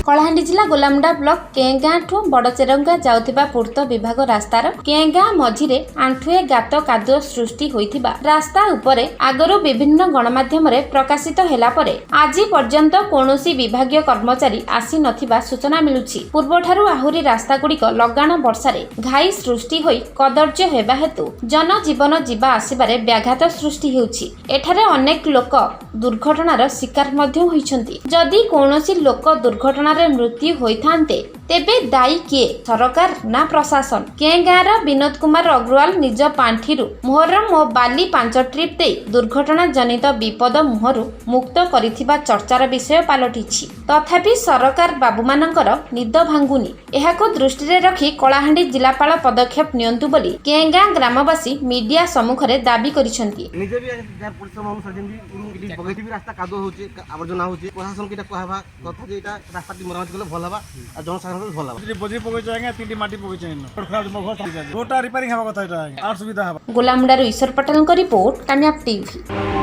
कलाहांडी जिला गोलामुंडा ब्लॉक केगाँ ठू बड़चेरंगा जाउथिबा पूर्त विभाग रास्तार केगाँ मझिरे आंठुए गात कादुଅ सृष्टि होइथिबा रास्ता उपरे आगरू विभिन्न गणमाध्यम प्रकाशित हेला परे आज पर्यंत कौनसी विभागीय कर्मचारी आसी नथिबा सूचना मिलुछि। पूर्वठारु आहुरी रास्ता गुड़िक लगाण वर्षारे घाई सृष्टि होई कदर्य हेबा हेतु जनजीवन जीवा आसिबारे व्याघात सृष्टि हेउछि। एठारे अनेक लोक दुर्घटनार शिकार मध्य होइछन्ति। जदि कौनसी लोक दुर्घटनार मृत्यु होइथान्ते तेबे दायी किए, सरकार ना प्रशासन? केगाँर विनोद कुमार अग्रवाल निज पांठिरु मोहरम और बाली 5 ट्रिप दे दुर्घटना जनित विपद मुहरु मुक्त करिथिबा चर्चार विषय पालटिछि। तथापि सरकार बाबुमानंकर निद भांगुनी। एहाको दृष्टि रखी कलाहांडी जिलापाल पदक्षेप नियंतु बोली केगाँ ग्रामवासी मीडिया सम्मुखरे दाबी करिसेंति। रास्ता कादो होचे आवर्जना होचे प्रशासन केटा कहबा कथा जे एटा रास्ता मरम्मत कले भल हबा आ जनसाधारण भल हबा बोझी पकै जाएंगे तीनटी माटी पकै जाएंगे खराब मो घर रोटा रिपेयरिंग हबा कथा एटा आ सुविधा हबा। गोलामुंडारू ईश्वर पटेलଙ୍କ रिपोर्ट कामयाब टीवी।